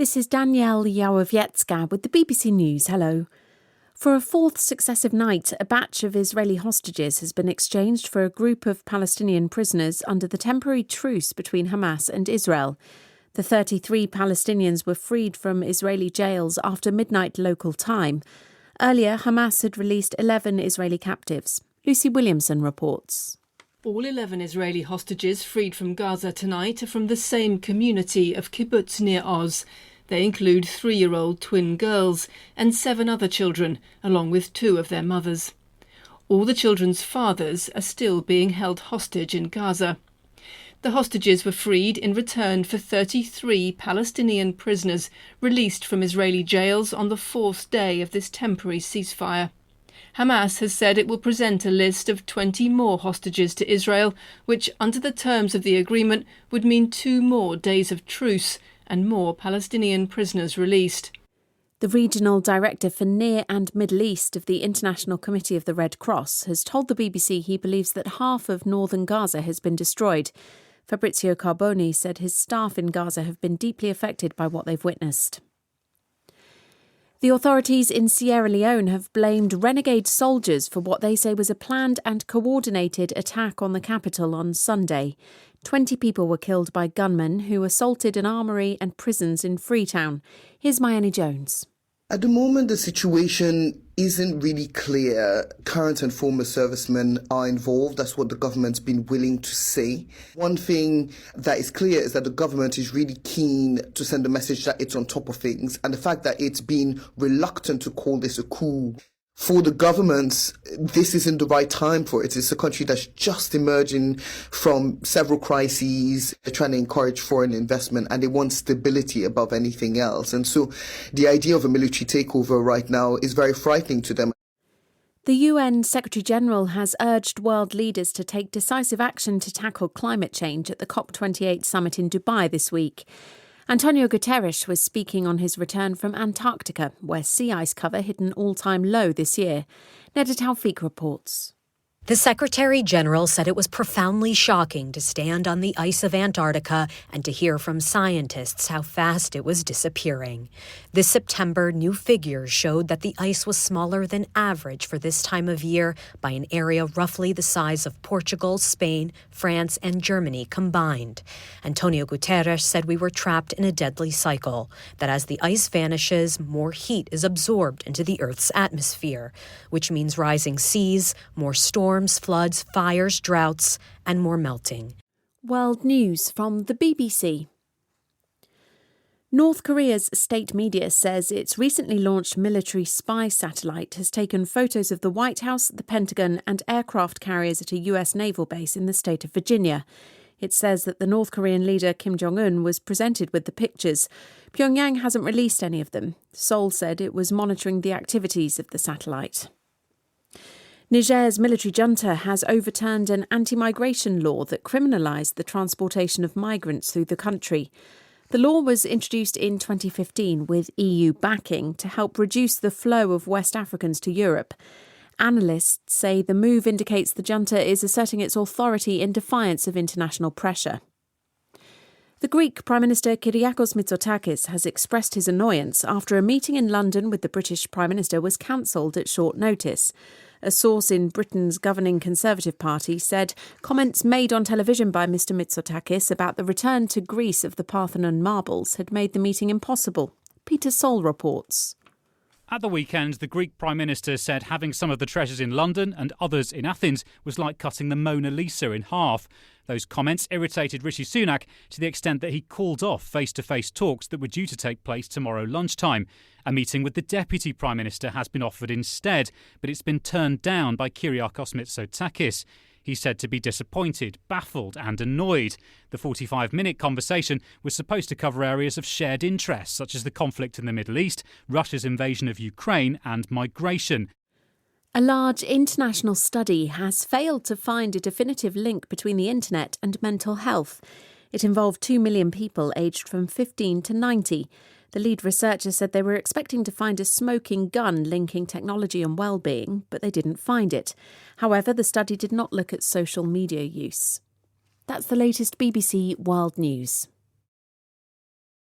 This is Danielle Yałowiecka with the BBC News. Hello. For a fourth successive night, a batch of Israeli hostages has been exchanged for a group of Palestinian prisoners under the temporary truce between Hamas and Israel. The 33 Palestinians were freed from Israeli jails after midnight local time. Earlier, Hamas had released 11 Israeli captives. Lucy Williamson reports. All 11 Israeli hostages freed from Gaza tonight are from the same community of kibbutz near Oz. They include 3-year-old twin girls and 7 other children, along with 2 of their mothers. All the children's fathers are still being held hostage in Gaza. The hostages were freed in return for 33 Palestinian prisoners released from Israeli jails on the 4th day of this temporary ceasefire. Hamas has said it will present a list of 20 more hostages to Israel, which, under the terms of the agreement, would mean 2 more days of truce and more Palestinian prisoners released. The regional director for Near and Middle East of the International Committee of the Red Cross has told the BBC he believes that half of northern Gaza has been destroyed. Fabrizio Carboni said his staff in Gaza have been deeply affected by what they've witnessed. The authorities in Sierra Leone have blamed renegade soldiers for what they say was a planned and coordinated attack on the capital on Sunday. 20 people were killed by gunmen who assaulted an armoury and prisons in Freetown. Here's Mayeni Jones. At the moment, the situation isn't really clear. Current and former servicemen are involved. That's what the government's been willing to say. One thing that is clear is that the government is really keen to send a message that it's on top of things. And the fact that it's been reluctant to call this a coup, for the governments, this isn't the right time for it. It's a country that's just emerging from several crises. They're trying to encourage foreign investment and they want stability above anything else. And so the idea of a military takeover right now is very frightening to them. The UN Secretary-General has urged world leaders to take decisive action to tackle climate change at the COP28 summit in Dubai this week. Antonio Guterres was speaking on his return from Antarctica, where sea ice cover hit an all-time low this year. Neda Tawfiq reports. The Secretary-General said it was profoundly shocking to stand on the ice of Antarctica and to hear from scientists how fast it was disappearing. This September, new figures showed that the ice was smaller than average for this time of year by an area roughly the size of Portugal, Spain, France, and Germany combined. Antonio Guterres said we were trapped in a deadly cycle, that as the ice vanishes, more heat is absorbed into the Earth's atmosphere, which means rising seas, more storms, floods, fires, droughts, and more melting. World News from the BBC. North Korea's state media says its recently launched military spy satellite has taken photos of the White House, the Pentagon, and aircraft carriers at a US naval base in the state of Virginia. It says that the North Korean leader Kim Jong-un was presented with the pictures. Pyongyang hasn't released any of them. Seoul said it was monitoring the activities of the satellite. Niger's military junta has overturned an anti-migration law that criminalised the transportation of migrants through the country. The law was introduced in 2015 with EU backing to help reduce the flow of West Africans to Europe. Analysts say the move indicates the junta is asserting its authority in defiance of international pressure. The Greek Prime Minister Kyriakos Mitsotakis has expressed his annoyance after a meeting in London with the British Prime Minister was cancelled at short notice. A source in Britain's governing Conservative Party said comments made on television by Mr Mitsotakis about the return to Greece of the Parthenon marbles had made the meeting impossible. Peter Sol reports. At the weekend, the Greek Prime Minister said having some of the treasures in London and others in Athens was like cutting the Mona Lisa in half. Those comments irritated Rishi Sunak to the extent that he called off face-to-face talks that were due to take place tomorrow lunchtime. A meeting with the Deputy Prime Minister has been offered instead, but it's been turned down by Kyriakos Mitsotakis. He's said to be disappointed, baffled and annoyed. The 45-minute conversation was supposed to cover areas of shared interest, such as the conflict in the Middle East, Russia's invasion of Ukraine and migration. A large international study has failed to find a definitive link between the internet and mental health. It involved 2 million people aged from 15 to 90. The lead researcher said they were expecting to find a smoking gun linking technology and well-being, but they didn't find it. However, the study did not look at social media use. That's the latest BBC World News.